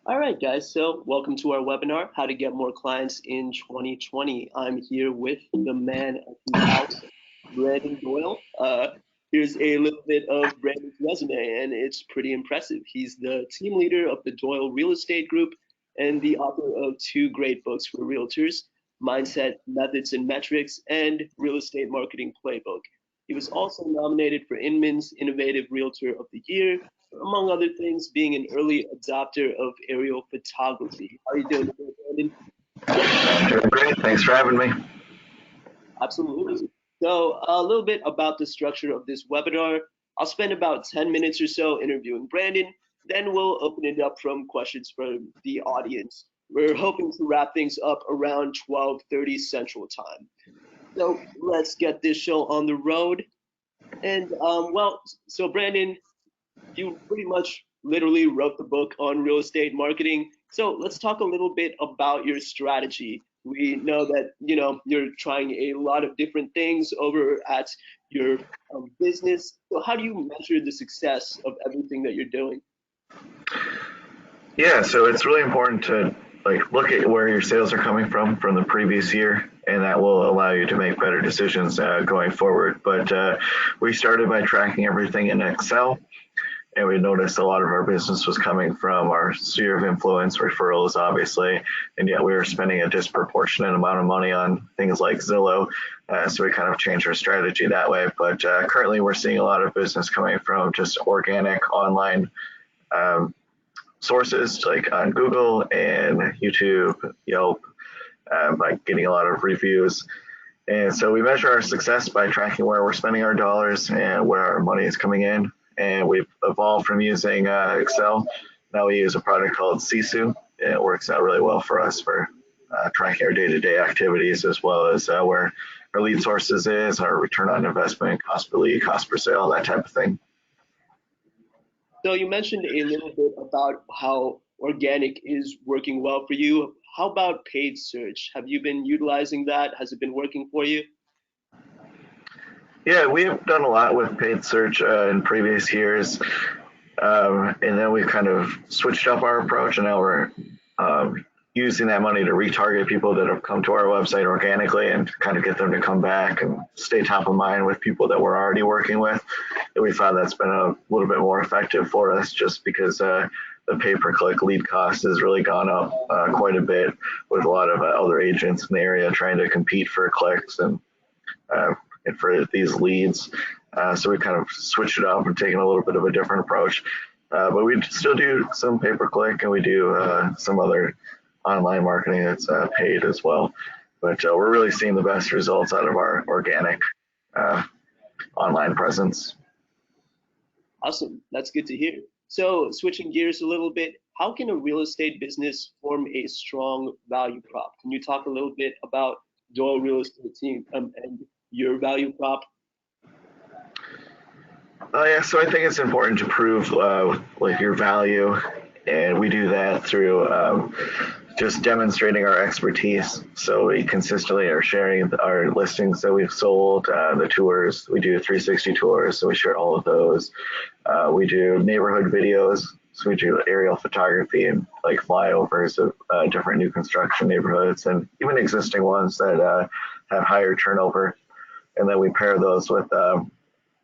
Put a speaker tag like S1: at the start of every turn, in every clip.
S1: All right, guys. So, welcome to our webinar, How to Get More Clients in 2020. I'm here with the man of the house, Brandon Doyle. Here's a little bit of Brandon's resume, and it's pretty impressive. He's the team leader of the Doyle Real Estate Group and the author of two great books for realtors, Mindset, Methods, and Metrics, and Real Estate Marketing Playbook. He was also nominated for Inman's Innovative Realtor of the Year, among other things, being an early adopter of aerial photography. How are you doing today, Brandon?
S2: Doing great. Thanks for having me.
S1: Absolutely. So, a little bit about the structure of this webinar. I'll spend about 10 minutes or so interviewing Brandon, then we'll open it up from questions from the audience. We're hoping to wrap things up around 12:30 Central Time. So, let's get this show on the road. And, so Brandon, you pretty much literally wrote the book on real estate marketing. So let's talk a little bit about your strategy. We know that you're trying a lot of different things over at your business. So how do you measure the success of everything that you're doing?
S2: Yeah, so it's really important to look at where your sales are coming from the previous year, and that will allow you to make better decisions going forward. But we started by tracking everything in Excel, and we noticed a lot of our business was coming from our sphere of influence, referrals, obviously, and yet we were spending a disproportionate amount of money on things like Zillow. So we kind of changed our strategy that way. But currently, we're seeing a lot of business coming from just organic online sources like on Google and YouTube, Yelp, by getting a lot of reviews. And so we measure our success by tracking where we're spending our dollars and where our money is coming in. And we've evolved from using Excel. Now we use a product called Sisu. And it works out really well for us for tracking our day-to-day activities, as well as where our lead sources is, our return on investment, cost per lead, cost per sale, that type of thing.
S1: So you mentioned a little bit about how organic is working well for you. How about paid search? Have you been utilizing that? Has it been working for you?
S2: Yeah, we've done a lot with paid search in previous years, and then we've kind of switched up our approach, and now we're using that money to retarget people that have come to our website organically and kind of get them to come back and stay top of mind with people that we're already working with. And we found that's been a little bit more effective for us, just because the pay-per-click lead cost has really gone up quite a bit, with a lot of other agents in the area trying to compete for clicks and for these leads. So we kind of switched it up and taken a little bit of a different approach. But we still do some pay-per-click, and we do some other online marketing that's paid as well. But we're really seeing the best results out of our organic online presence.
S1: Awesome. That's good to hear. So switching gears a little bit, how can a real estate business form a strong value prop? Can you talk a little bit about Doyle Real Estate team and your value prop?
S2: Yeah, so I think it's important to prove your value, and we do that through just demonstrating our expertise. So we consistently are sharing our listings that we've sold, the tours. We do 360 tours, so we share all of those. We do neighborhood videos, so we do aerial photography and flyovers of different new construction neighborhoods and even existing ones that have higher turnover. And then we pair those with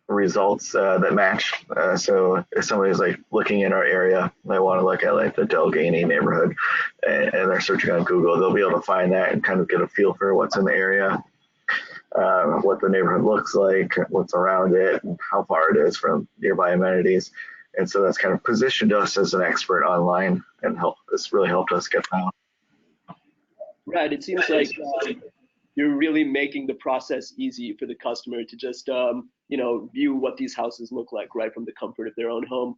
S2: results that match. So if somebody's looking in our area, they want to look at the Delgany neighborhood, and they're searching on Google, they'll be able to find that and kind of get a feel for what's in the area, what the neighborhood looks like, what's around it, and how far it is from nearby amenities. And so that's kind of positioned us as an expert online, and it's really helped us get found.
S1: Right. It seems like you're really making the process easy for the customer to just view what these houses look like right from the comfort of their own home.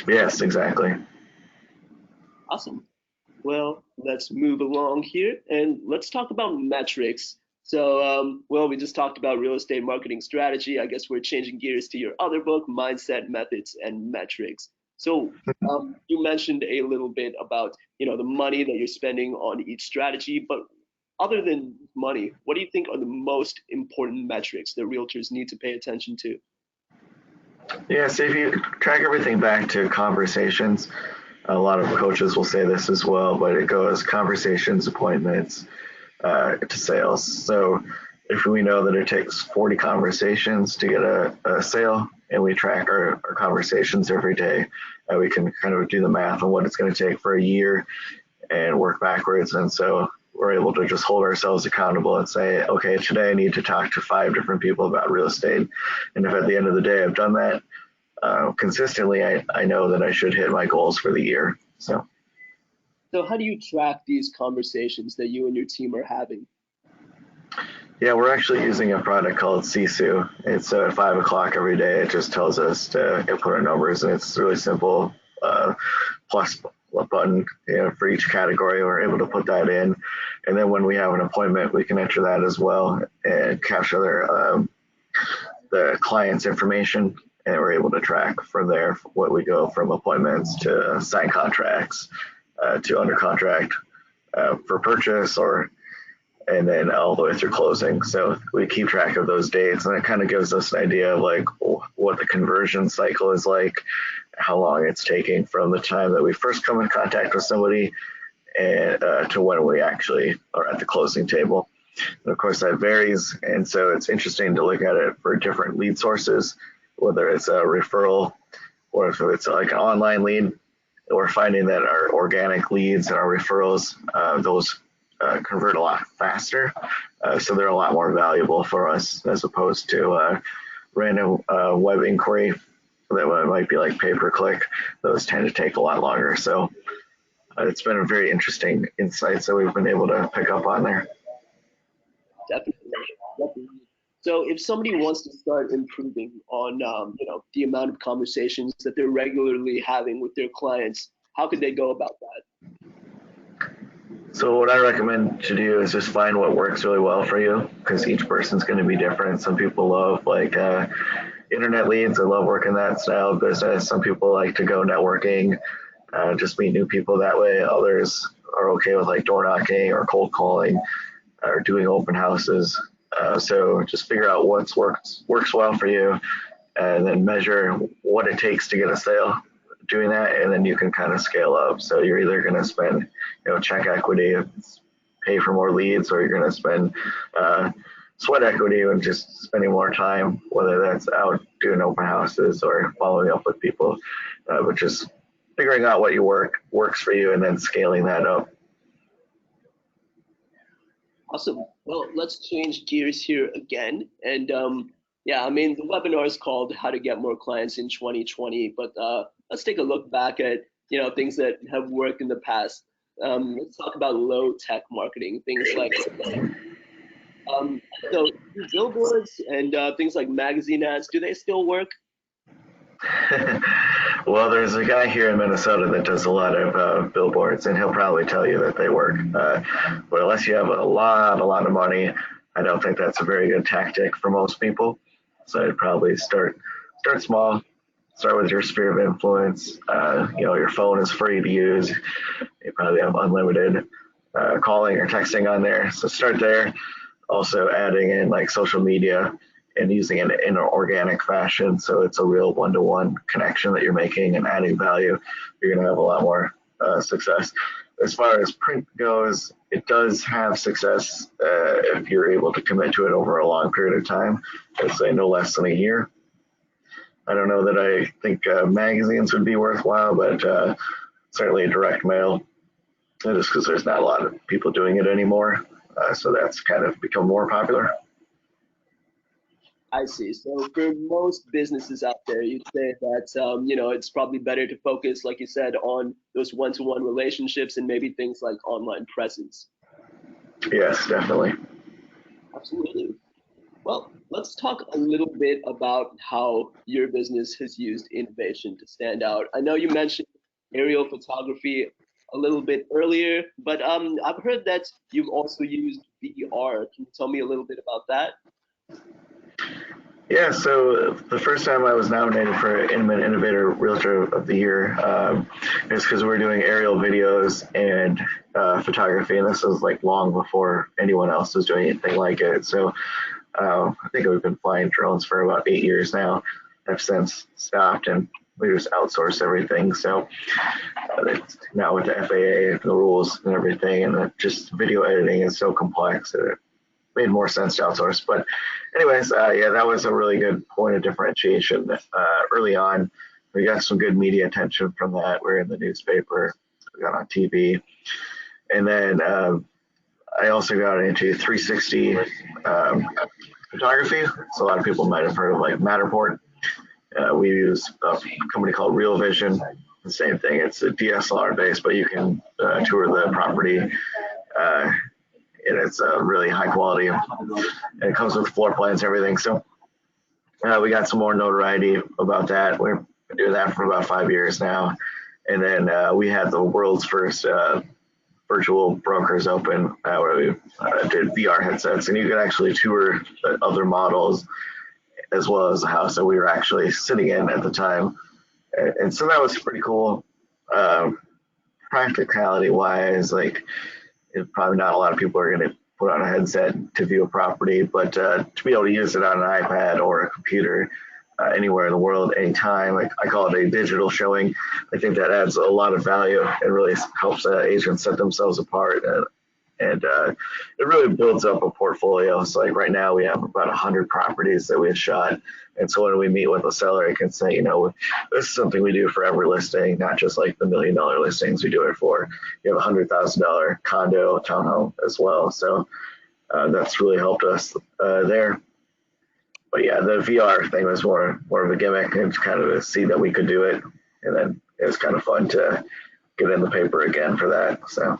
S2: Yes, exactly.
S1: Awesome. Well, let's move along here and let's talk about metrics. So, we just talked about real estate marketing strategy. I guess we're changing gears to your other book, Mindset, Methods, and Metrics. So you mentioned a little bit about the money that you're spending on each strategy, but other than money, what do you think are the most important metrics that realtors need to pay attention to?
S2: Yeah, so if you track everything back to conversations, a lot of coaches will say this as well, but it goes conversations, appointments, to sales. So if we know that it takes 40 conversations to get a sale, and we track our conversations every day, we can kind of do the math on what it's going to take for a year and work backwards. And so we're able to just hold ourselves accountable and say, okay, today I need to talk to 5 different people about real estate. And if at the end of the day I've done that consistently, I know that I should hit my goals for the year. So
S1: how do you track these conversations that you and your team are having?
S2: yeah, we're actually using a product called Sisu. It's at 5 o'clock every day. It just tells us to input our numbers, and it's really simple. Plus button, for each category. We're able to put that in, and then when we have an appointment, we can enter that as well and capture the client's information, and we're able to track from there what we go from appointments to signed contracts to under contract for purchase, and then all the way through closing. So we keep track of those dates, and it kind of gives us an idea of like what the conversion cycle is like, how long it's taking from the time that we first come in contact with somebody and to when we actually are at the closing table. And of course that varies, and so it's interesting to look at it for different lead sources, whether it's a referral or if it's like an online lead. We're finding that our organic leads and our referrals, those convert a lot faster, so they're a lot more valuable for us as opposed to random web inquiry that might be like pay-per-click. Those tend to take a lot longer. So it's been a very interesting insights that we've been able to pick up on there.
S1: Definitely. So if somebody wants to start improving on the amount of conversations that they're regularly having with their clients, how could they go about that?
S2: So what I recommend to do is just find what works really well for you, because each person's going to be different. Some people love like internet leads. I love working that style of business. Some people like to go networking, just meet new people that way. Others are okay with like door knocking or cold calling or doing open houses. So just figure out what works well for you, and then measure what it takes to get a sale doing that, and then you can kind of scale up. So you're either going to spend check equity, pay for more leads, or you're going to spend sweat equity and just spending more time, whether that's out doing open houses or following up with people, but just figuring out what works for you and then scaling that up.
S1: Awesome. Well, let's change gears here again. And the webinar is called How to Get More Clients in 2020, but let's take a look back at things that have worked in the past. Let's talk about low tech marketing, things like so billboards and things like magazine ads. Do they still work?
S2: Well, there's a guy here in Minnesota that does a lot of billboards, and he'll probably tell you that they work. But unless you have a lot of money, I don't think that's a very good tactic for most people. So I'd probably start small. Start with your sphere of influence. Your phone is free to use. You probably have unlimited calling or texting on there. So start there. Also adding in like social media and using it in an organic fashion. So it's a real one-to-one connection that you're making and adding value. You're going to have a lot more success. As far as print goes, it does have success if you're able to commit to it over a long period of time. I'd say no less than a year. I don't know that I think magazines would be worthwhile, but certainly direct mail, just because there's not a lot of people doing it anymore. So that's kind of become more popular.
S1: I see. So for most businesses out there, you'd say that, it's probably better to focus, like you said, on those one-to-one relationships and maybe things like online presence.
S2: Yes, definitely.
S1: Absolutely. Well, let's talk a little bit about how your business has used innovation to stand out. I know you mentioned aerial photography a little bit earlier, but I've heard that you've also used VR. Can you tell me a little bit about that?
S2: Yeah, so the first time I was nominated for Intimate Innovator Realtor of the Year is because we were doing aerial videos and photography, and this was like long before anyone else was doing anything like it. So I think we've been flying drones for about 8 years now. I've since stopped, and we just outsource everything. So now with the FAA, the rules and everything, and just video editing is so complex that it made more sense to outsource. But anyways, yeah, that was a really good point of differentiation. Early on, we got some good media attention from that. We're in the newspaper, we got on TV, and then I also got into 360 photography. So a lot of people might have heard of like Matterport. We use a company called Real Vision. The same thing. It's a DSLR base, but you can tour the property. And it's really high quality. And it comes with floor plans and everything. So we got some more notoriety about that. We've been doing that for about 5 years now. And then we had the world's first virtual brokers open where we did VR headsets, and you could actually tour other models as well as the house that we were actually sitting in at the time. And so that was pretty cool. Practicality wise, like probably not a lot of people are going to put on a headset to view a property, but to be able to use it on an iPad or a computer anywhere in the world, anytime, like I call it a digital showing. I think that adds a lot of value and really helps agents set themselves apart. And it really builds up a portfolio. So like right now we have about 100 properties that we have shot. And so when we meet with a seller, I can say, you know, this is something we do for every listing, not just like the $1 million listings we do it for. You have a $100,000 condo, townhome as well. So that's really helped us there. But yeah, the VR thing was more of a gimmick and kind of to see that we could do it. And then it was kind of fun to get in the paper again for that. So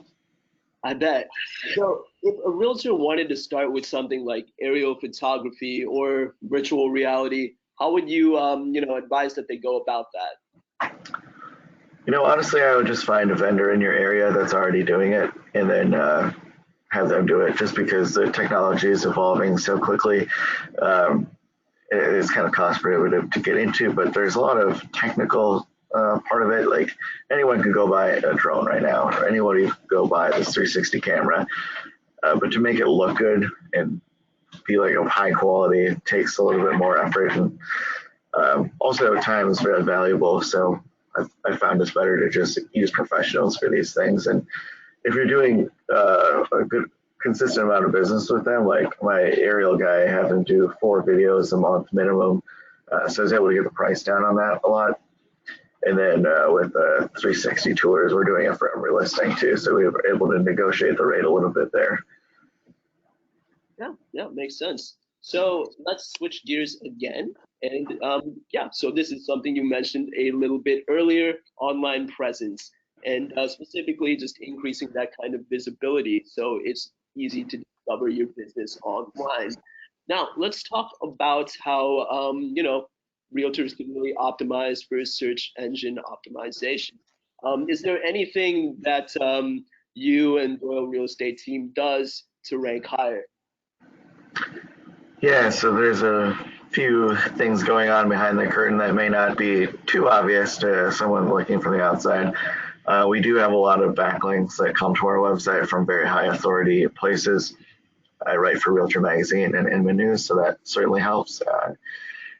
S1: I bet. So if a realtor wanted to start with something like aerial photography or virtual reality, how would you, advise that they go about that?
S2: You know, honestly, I would just find a vendor in your area that's already doing it and then have them do it, just because the technology is evolving so quickly. It's kind of cost prohibitive to get into, but there's a lot of technical part of it. Like anyone could go buy a drone right now, or anybody could go buy this 360 camera. But to make it look good and be like of high quality, it takes a little bit more effort. And also time is very valuable. So I found it's better to just use professionals for these things. And if you're doing a good consistent amount of business with them, like my aerial guy, I have him do 4 videos a month minimum. So I was able to get the price down on that a lot. And then with 360 tours, we're doing it for every listing too. So we were able to negotiate the rate a little bit there.
S1: Yeah, makes sense. So let's switch gears again. And so this is something you mentioned a little bit earlier, online presence, and specifically just increasing that kind of visibility so it's easy to discover your business online. Now, let's talk about how, realtors can really optimize for search engine optimization. Is there anything that you and Doyle Real Estate team does to rank higher?
S2: Yeah, so there's a few things going on behind the curtain that may not be too obvious to someone looking from the outside. We do have a lot of backlinks that come to our website from very high authority places. I write for Realtor Magazine and Inman News, so that certainly helps.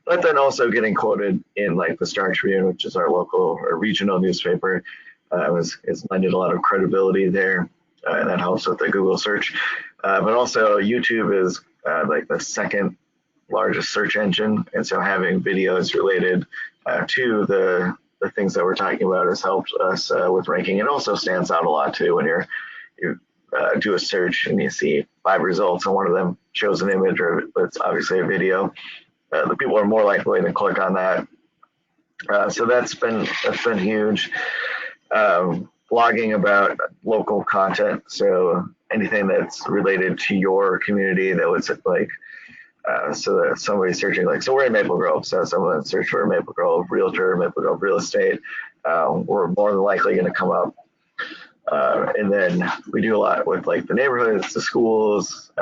S2: But then also getting quoted in like the Star Tribune, which is our local or regional newspaper, it's lended a lot of credibility there, and that helps with the Google search. But also YouTube is like the second largest search engine, and so having videos related to the things that we're talking about has helped us with ranking. It also stands out a lot too when you do a search and you see 5 results and one of them shows an image or it's obviously a video. The people are more likely to click on that. So that's been huge. Blogging about local content, so anything that's related to your community that was like, so that somebody's searching, like, so we're in Maple Grove, so someone search for Maple Grove Realtor, Maple Grove Real Estate, we're more than likely going to come up. And then we do a lot with like the neighborhoods, the schools,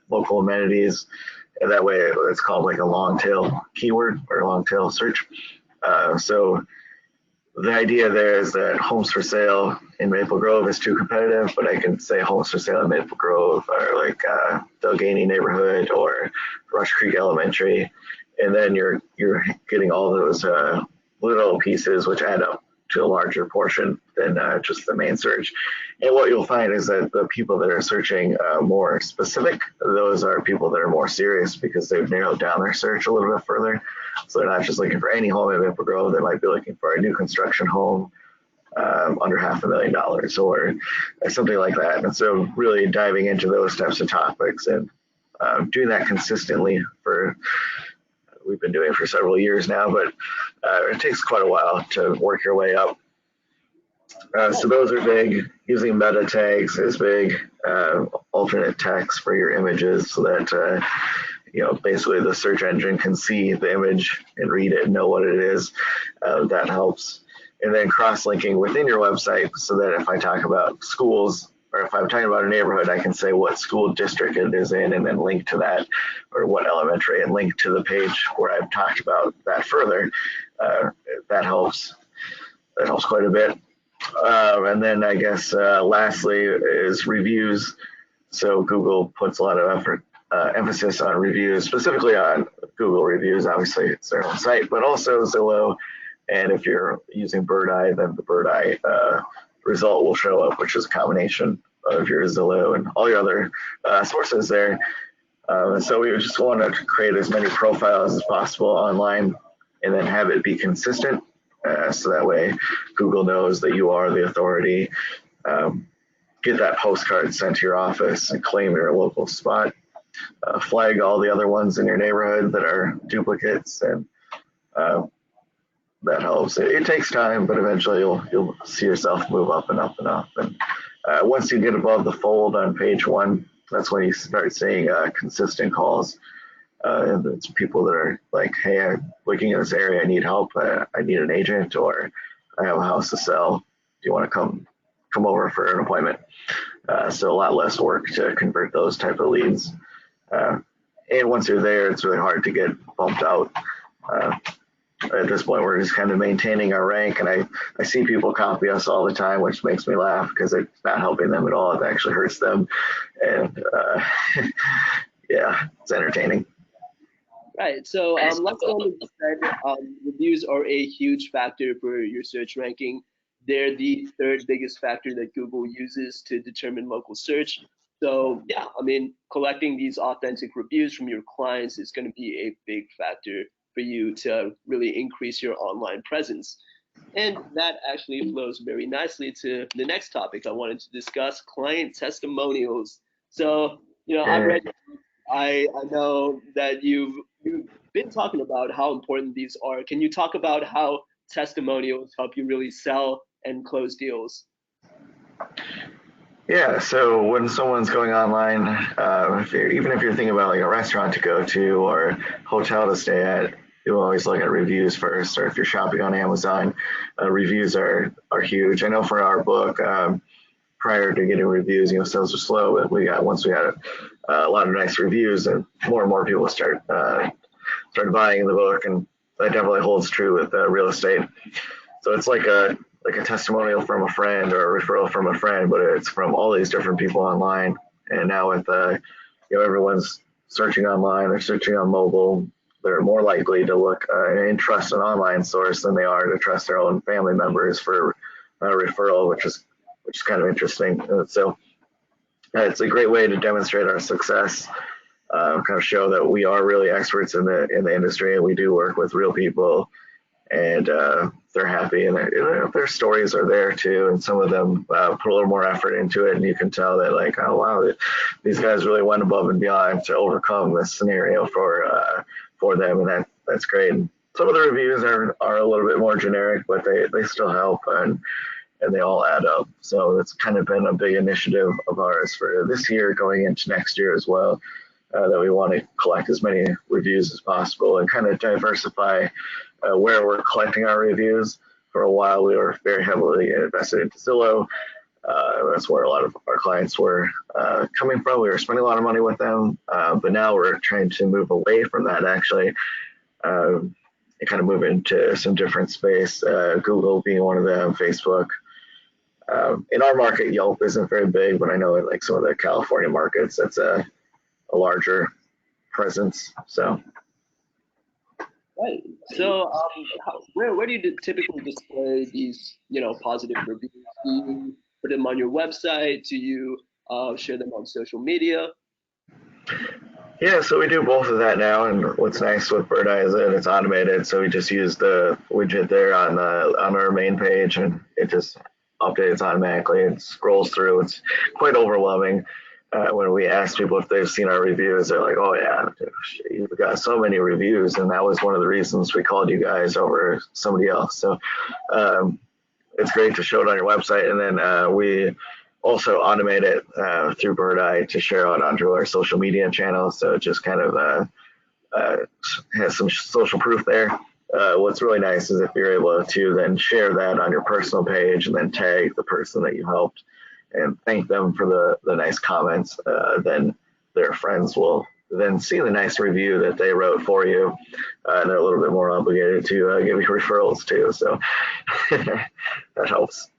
S2: local amenities, and that way it's called like a long tail keyword or a long tail search. So the idea there is that homes for sale in Maple Grove is too competitive, but I can say homes for sale in Maple Grove or like Delgany neighborhood or Rush Creek Elementary, and then you're getting all those little pieces which add up to a larger portion than just the main search. And what you'll find is that the people that are searching more specific, those are people that are more serious because they've narrowed down their search a little bit further. So they're not just looking for any home in Maple Grove, they might be looking for a new construction home under $500,000 or something like that. And so really diving into those types of topics and doing that consistently we've been doing it for several years now, but it takes quite a while to work your way up. So those are big. Using meta tags is big. Alternate text for your images so that basically the search engine can see the image and read it and know what it is. That helps. And then cross-linking within your website so that if I talk about schools or if I'm talking about a neighborhood, I can say what school district it is in and then link to that, or what elementary, and link to the page where I've talked about that further. That helps. That helps quite a bit. And then I guess lastly is reviews. So Google puts a lot of emphasis on reviews, specifically on Google reviews. Obviously, it's their own site, but also Zillow. And if you're using Birdeye, then the Birdeye result will show up, which is a combination of your Zillow and all your other sources there. So we just want to create as many profiles as possible online and then have it be consistent. So that way Google knows that you are the authority. Get that postcard sent to your office and claim your local spot. Flag all the other ones in your neighborhood that are duplicates, and that helps. It takes time, but eventually you'll see yourself move up and up and up. And once you get above the fold on page 1, that's when you start seeing consistent calls. And it's people that are like, hey, I'm looking at this area, I need help, I need an agent, or I have a house to sell. Do you want to come over for an appointment? So a lot less work to convert those type of leads. And once you're there, it's really hard to get bumped out. At this point, we're just kind of maintaining our rank, and I see people copy us all the time, which makes me laugh because it's not helping them at all. It actually hurts them, and yeah, it's entertaining.
S1: Right. So like Brandon said, reviews are a huge factor for your search ranking. They're the third biggest factor that Google uses to determine local search. So yeah, I mean, collecting these authentic reviews from your clients is going to be a big factor for you to really increase your online presence. And that actually flows very nicely to the next topic I wanted to discuss, client testimonials. So, I know that you've been talking about how important these are. Can you talk about how testimonials help you really sell and close deals?
S2: Yeah, so when someone's going online, even if you're thinking about like a restaurant to go to or hotel to stay at, you always look at reviews first. Or if you're shopping on Amazon, reviews are huge. I know for our book, prior to getting reviews, sales were slow, but once we had a lot of nice reviews, and more people started buying the book, and that definitely holds true with real estate. So it's like a testimonial from a friend or a referral from a friend, but it's from all these different people online. And now with everyone's searching online or searching on mobile, they're more likely to look and trust an online source than they are to trust their own family members for a referral, which is kind of interesting. So it's a great way to demonstrate our success, kind of show that we are really experts in the industry, and we do work with real people, and they're happy, and their stories are there too, and some of them put a little more effort into it, and you can tell that like, oh wow, these guys really went above and beyond to overcome this scenario for them, and that's great. And some of the reviews are a little bit more generic, but they still help, and they all add up. So it's kind of been a big initiative of ours for this year, going into next year as well, that we want to collect as many reviews as possible and kind of diversify where we're collecting our reviews. For a while, we were very heavily invested into Zillow. That's where a lot of our clients were coming from. We were spending a lot of money with them, but now we're trying to move away from that, actually, and kind of move into some different space, Google being one of them, Facebook. In our market, Yelp isn't very big, but I know in like some of the California markets, that's a larger presence. So
S1: Right. So, where do you typically display these, positive reviews? Do you put them on your website? Do you share them on social media?
S2: Yeah, so we do both of that now, and what's nice with Birdeye is that it's automated. So we just use the widget there on our main page, and it just updates automatically. It scrolls through. It's quite overwhelming. When we ask people if they've seen our reviews, they're like, "Oh yeah, you've got so many reviews," and that was one of the reasons we called you guys over somebody else. So um, it's great to show it on your website, and then we also automate it through Birdeye to share out onto our social media channels. So it just kind of uh, has some social proof there. What's really nice is if you're able to then share that on your personal page and then tag the person that you helped and thank them for the nice comments, then their friends will then see the nice review that they wrote for you, and they're a little bit more obligated to give you referrals too. So that helps.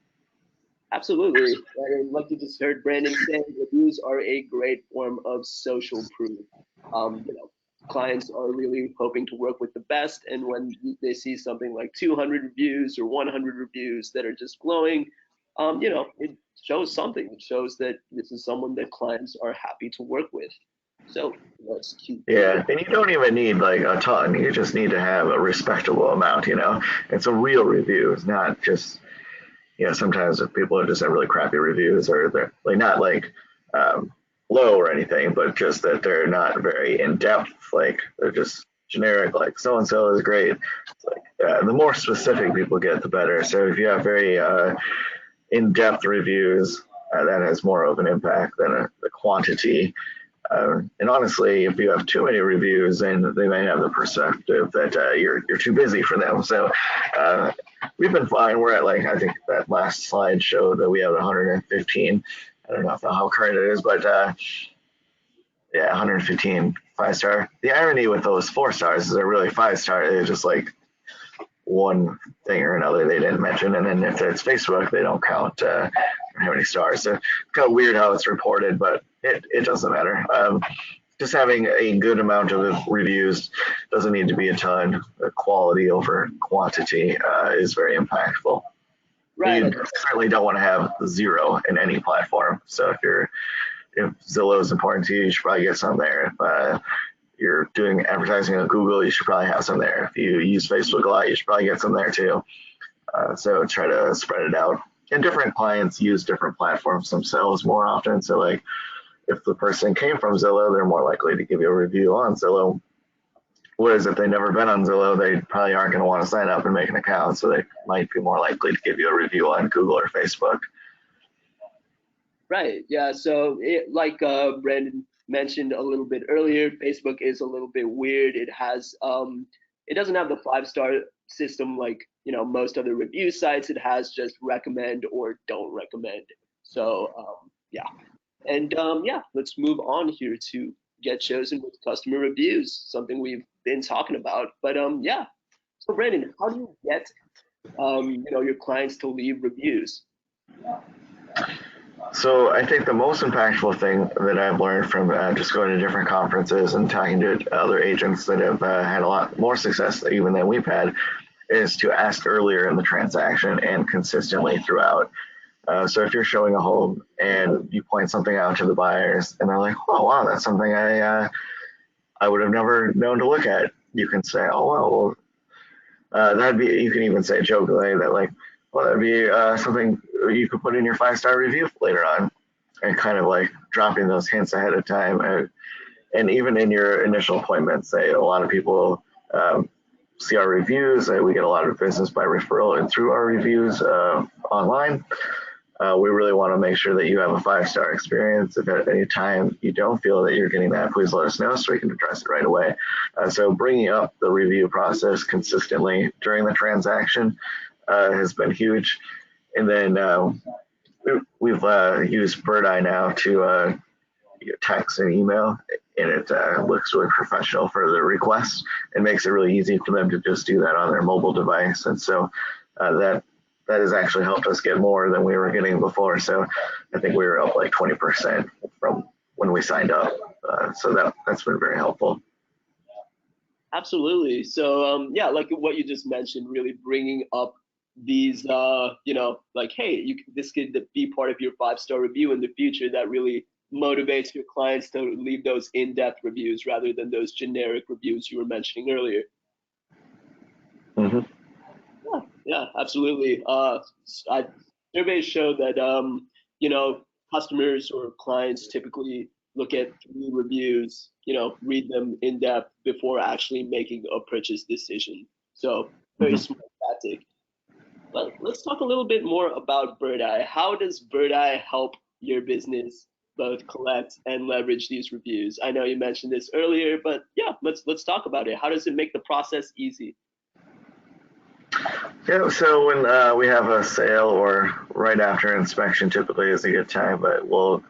S1: Absolutely. And like you just heard Brandon say, reviews are a great form of social proof. Clients are really hoping to work with the best, and when they see something like 200 reviews or 100 reviews that are just glowing, it shows something. It shows that this is someone that clients are happy to work with. So that's key.
S2: Yeah, and you don't even need like a ton. You just need to have a respectable amount, you know. It's a real review. It's not just, sometimes if people just have really crappy reviews or they're like not like um, low or anything, but just that they're not very in depth. Like they're just generic, like so and so is great. It's like the more specific people get, the better. So if you have very in depth reviews, that has more of an impact than the quantity. And honestly, if you have too many reviews, then they may have the perspective that you're too busy for them. So uh, we've been fine. We're at like I think that last slide showed that we have 115. I don't know how current it is, but yeah, 115 5-star. The irony with those 4 stars is they're really 5-star. It's just like one thing or another they didn't mention, and then if it's Facebook, they don't count how many stars. So it's kind of weird how it's reported, but it doesn't matter. Just having a good amount of reviews doesn't need to be a ton. Quality over quantity is very impactful.
S1: Right.
S2: You certainly don't want to have zero in any platform. So if Zillow is important to you, you should probably get some there. If you're doing advertising on Google, you should probably have some there. If you use Facebook a lot, you should probably get some there too. So try to spread it out. And different clients use different platforms themselves more often. So like if the person came from Zillow, they're more likely to give you a review on Zillow. Whereas if they've never been on Zillow, they probably aren't going to want to sign up and make an account. So they might be more likely to give you a review on Google or Facebook.
S1: Right. Yeah. So, like Brandon mentioned a little bit earlier, Facebook is a little bit weird. It doesn't have the 5-star system like most other review sites. It has just recommend or don't recommend. So, yeah. And yeah, let's move on here to get chosen with customer reviews, something we've been talking about. But yeah. So, Brandon, how do you get your clients to leave reviews?
S2: So I think the most impactful thing that I've learned from just going to different conferences and talking to other agents that have had a lot more success even than we've had is to ask earlier in the transaction and consistently throughout. So if you're showing a home and you point something out to the buyers and they're like, "Oh wow, that's something I would have never known to look at," you can say, "Oh well, that'd be." You can even say jokingly that like, "Well, that'd be something you could put in your 5-star review later on," and kind of like dropping those hints ahead of time. And even in your initial appointment, say a lot of people see our reviews. We get a lot of business by referral and through our reviews online. We really want to make sure that you have a 5-star experience. If at any time you don't feel that you're getting that, please let us know so we can address it right away. So bringing up the review process consistently during the transaction has been huge. And then we've used Birdeye now to text and email, and it looks really professional for the requests. It makes it really easy for them to just do that on their mobile device. And so that has actually helped us get more than we were getting before. So I think we were up like 20% from when we signed up. So that's been very helpful.
S1: Absolutely. So, yeah, like what you just mentioned, really bringing up these, like, hey, this could be part of your 5-star review in the future. That really motivates your clients to leave those in-depth reviews rather than those generic reviews you were mentioning earlier.
S2: Mm-hmm.
S1: Yeah, absolutely. Surveys show that customers or clients typically look at 3 reviews, read them in depth before actually making a purchase decision. So very
S2: Mm-hmm.
S1: smart tactic. But let's talk a little bit more about Birdeye. How does Birdeye help your business both collect and leverage these reviews? I know you mentioned this earlier, but yeah, let's talk about it. How does it make the process easy?
S2: Yeah, so when we have a sale or right after inspection, typically is a good time, but we'll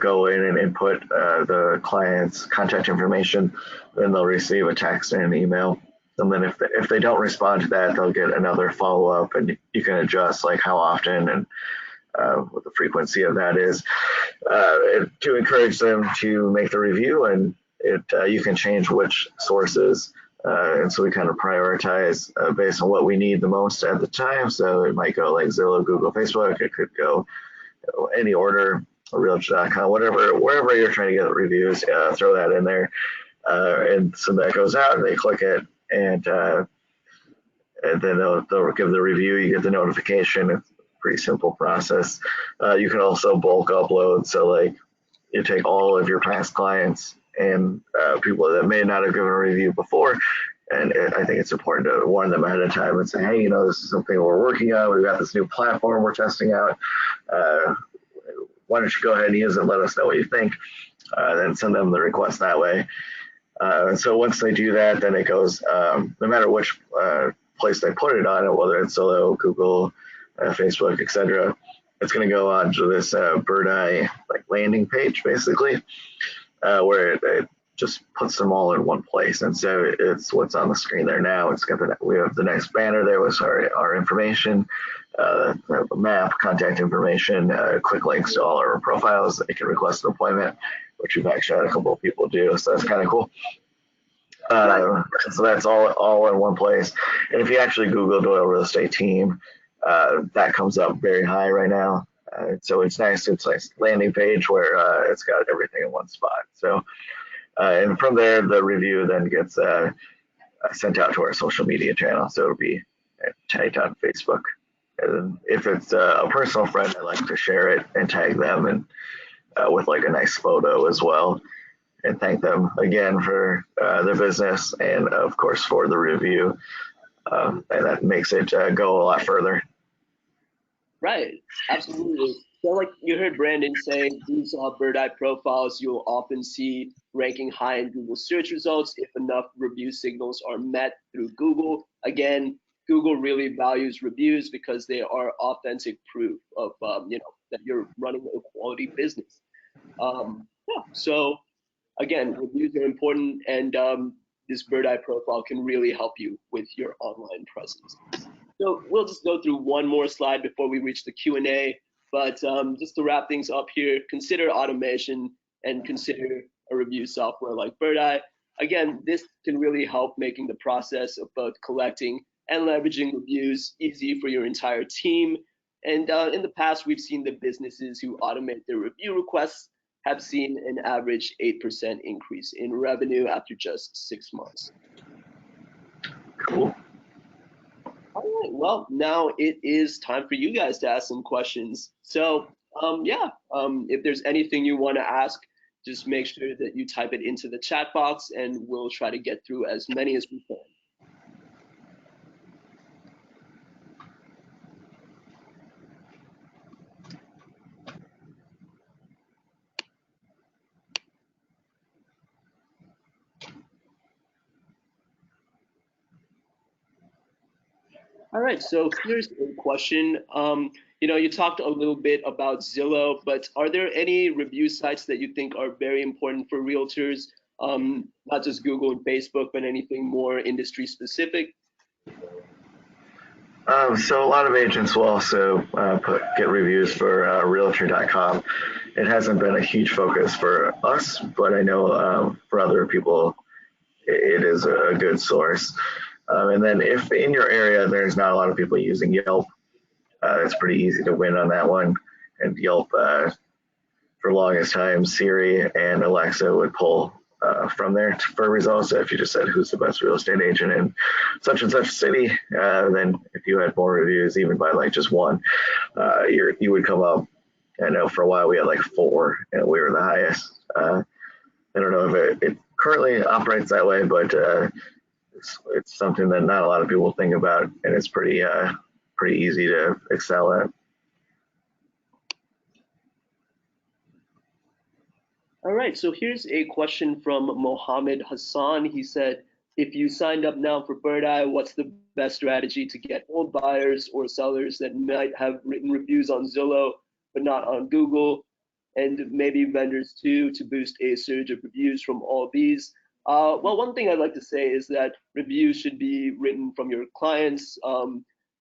S2: go in and input the client's contact information. Then they'll receive a text and an email. And then if they don't respond to that, they'll get another follow up, and you can adjust like how often and what the frequency of that is to encourage them to make the review. And you can change which sources. And so we kind of prioritize based on what we need the most at the time. So it might go like Zillow, Google, Facebook. It could go any order, Realtor.com, wherever you're trying to get reviews, throw that in there. And so that goes out, and they click it, and then they'll give the review. You get the notification. It's a pretty simple process. You can also bulk upload. So like you take all of your past clients and people that may not have given a review before. And I think it's important to warn them ahead of time and say, hey, this is something we're working on. We've got this new platform we're testing out. Why don't you go ahead and use it and let us know what you think? Then send them the request that way. And so once they do that, then it goes, no matter which place they put it on, whether it's Zillow, Google, Facebook, etc., it's going to go on to this Birdeye like landing page, basically, where it just puts them all in one place. And so it's what's on the screen there now. We have the next banner there with our information, map, contact information, quick links to all our profiles that you can request an appointment, which we've actually had a couple of people do. So that's kind of cool. So that's all in one place. And if you actually Google Doyle Real Estate Team, that comes up very high right now. So it's nice. It's a nice landing page where it's got everything in one spot. So, and from there, the review then gets sent out to our social media channel. So it'll be tagged on Facebook. And if it's a personal friend, I like to share it and tag them, and with like a nice photo as well, and thank them again for their business and of course for the review. And that makes it go a lot further.
S1: Right, absolutely. So like you heard Brandon say, these Birdeye profiles you'll often see ranking high in Google search results if enough review signals are met through Google. Again, Google really values reviews because they are authentic proof of that you're running a quality business. So again, reviews are important, and this Birdeye profile can really help you with your online presence. So we'll just go through one more slide before we reach the Q&A. But just to wrap things up here, consider automation and consider a review software like Birdeye. Again, this can really help making the process of both collecting and leveraging reviews easy for your entire team. And in the past, we've seen the businesses who automate their review requests have seen an average 8% increase in revenue after just 6 months.
S2: Cool.
S1: All right, well, now it is time for you guys to ask some questions. So, if there's anything you want to ask, just make sure that you type it into the chat box, and we'll try to get through as many as we can. All right, so here's a question. You talked a little bit about Zillow, but are there any review sites that you think are very important for realtors? Not just Google and Facebook, but anything more industry specific?
S2: So a lot of agents will also get reviews for Realtor.com. It hasn't been a huge focus for us, but I know for other people it is a good source. And then if in your area there's not a lot of people using Yelp, it's pretty easy to win on that one. And Yelp, for longest time, Siri and Alexa would pull from there for results. So if you just said who's the best real estate agent in such and such city, then if you had more reviews, even by like just one, you would come up. I know for a while we had like 4, and we were the highest. I don't know if it currently operates that way, but it's something that not a lot of people think about, and it's pretty easy to excel at.
S1: All right, so here's a question from Mohammed Hassan. He said, if you signed up now for Birdeye, what's the best strategy to get old buyers or sellers that might have written reviews on Zillow but not on Google, and maybe vendors too, to boost a surge of reviews from all these? Well, one thing I'd like to say is that reviews should be written from your clients,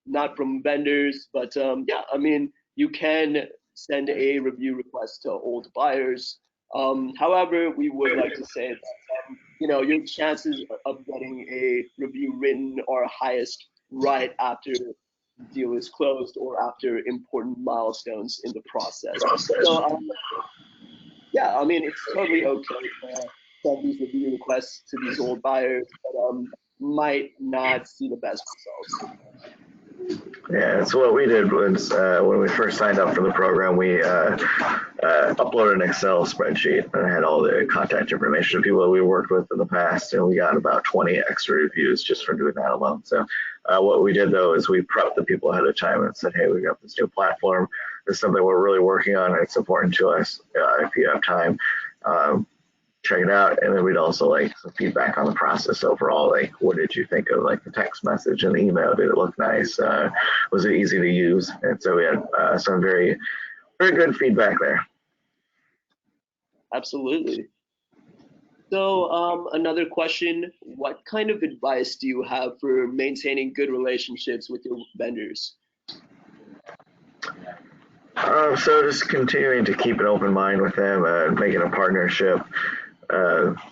S1: not from vendors. But yeah, I mean, you can send a review request to old buyers. However, we would like to say that your chances of getting a review written are highest right after the deal is closed or after important milestones in the process. So yeah, I mean, it's totally okay to send these review requests to these old buyers, but might not see the best results.
S2: Yeah, so what we did was when we first signed up for the program, we uploaded an Excel spreadsheet and had all the contact information of people that we worked with in the past, and we got about 20 extra reviews just for doing that alone. So what we did though is we prepped the people ahead of time and said, hey, we got this new platform. This is something we're really working on. It's important to us. If you have time, check it out. And then we'd also like some feedback on the process overall. Like, what did you think of like the text message and the email? Did it look nice? Was it easy to use? And so we had some very, very good feedback there.
S1: Absolutely. So another question, what kind of advice do you have for maintaining good relationships with your vendors?
S2: So just continuing to keep an open mind with them, making a partnership.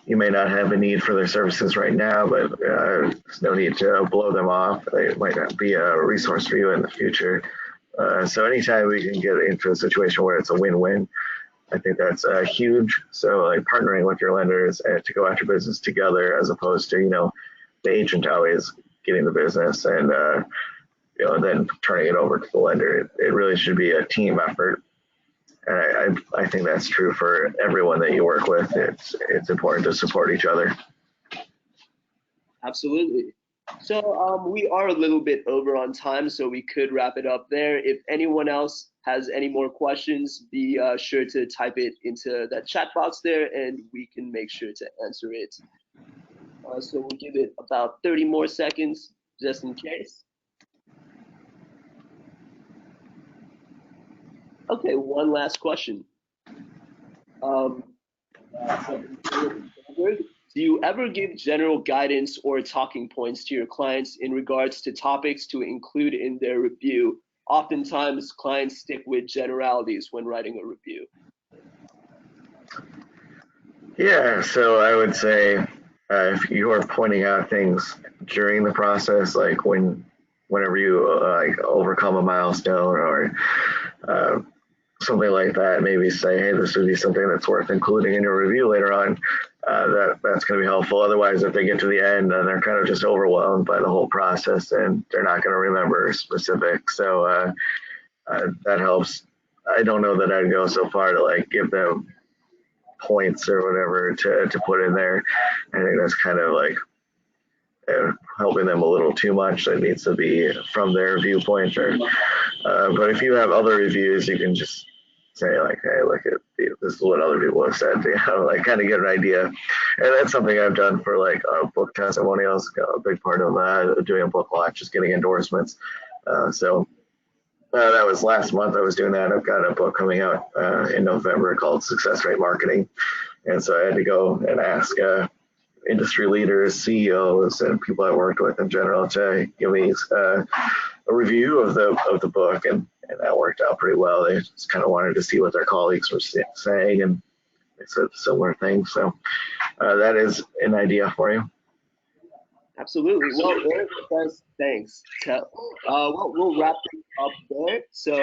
S2: You may not have a need for their services right now, but there's no need to blow them off. They might not be a resource for you in the future. So anytime we can get into a situation where it's a win-win, I think that's huge. So like partnering with your lenders and to go after business together, as opposed to the agent always getting the business and then turning it over to the lender. It really should be a team effort. And I think that's true for everyone that you work with. It's important to support each other.
S1: Absolutely. So we are a little bit over on time, so we could wrap it up there. If anyone else has any more questions, be sure to type it into that chat box there, and we can make sure to answer it. So we'll give it about 30 more seconds, just in case. Okay, one last question. Do you ever give general guidance or talking points to your clients in regards to topics to include in their review? Oftentimes, clients stick with generalities when writing a review.
S2: Yeah, so I would say if you are pointing out things during the process, like whenever you like overcome a milestone or something like that, maybe say, hey, this would be something that's worth including in your review later on. That's going to be helpful. Otherwise, if they get to the end and they're kind of just overwhelmed by the whole process and they're not going to remember specifics. So that helps. I don't know that I'd go so far to like give them points or whatever to put in there. I think that's kind of like helping them a little too much. That needs to be from their viewpoint. But if you have other reviews, you can just say like, hey, look at this is what other people have said, like kind of get an idea. And that's something I've done for like book testimonials, a big part of doing a book launch, just getting endorsements. So that was last month I was doing that. I've got a book coming out in November called Success Rate Marketing. And so I had to go and ask industry leaders, CEOs, and people I worked with in general to give me a review of the book, and that worked out pretty well. They just kind of wanted to see what their colleagues were saying, and they said similar things. So that is an idea for you.
S1: Absolutely. Well, Eric says thanks. Well, we'll wrap it up there. So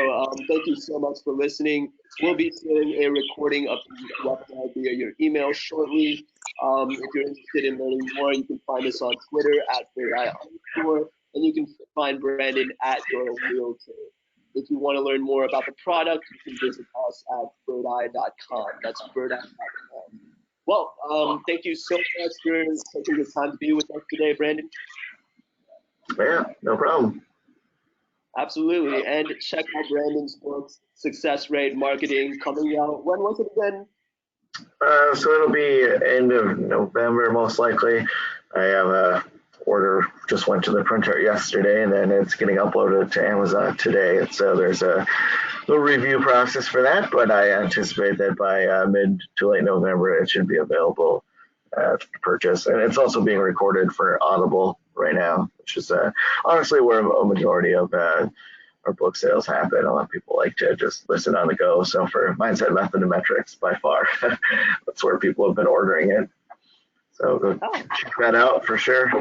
S1: thank you so much for listening. We'll be sharing a recording of the webinar via your email shortly. If you're interested in learning more, you can find us on Twitter at Birdeye _ and you can find Brandon at Doyle Real Estate. If you want to learn more about the product, you can visit us at birdeye.com. That's birdeye.com. Well, thank you so much for taking the time to be with us today, Brandon.
S2: Yeah, no problem.
S1: Absolutely. And check out Brandon's book, Success Rate Marketing, coming out. When was it again?
S2: So it'll be end of November, most likely. I have a order, just went to the printer yesterday, and then it's getting uploaded to Amazon today. So there's a little review process for that, but I anticipate that by mid to late November, it should be available to purchase. And it's also being recorded for Audible right now, which is honestly where a majority of our book sales happen. A lot of people like to just listen on the go. So for Mindset Method and Metrics, by far, that's where people have been ordering it. So go check that out for sure.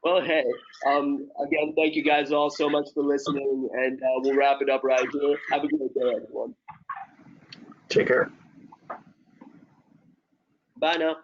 S1: Well, hey, again, thank you guys all so much for listening, and we'll wrap it up right here. Have a great day, everyone.
S2: Take care.
S1: Bye now.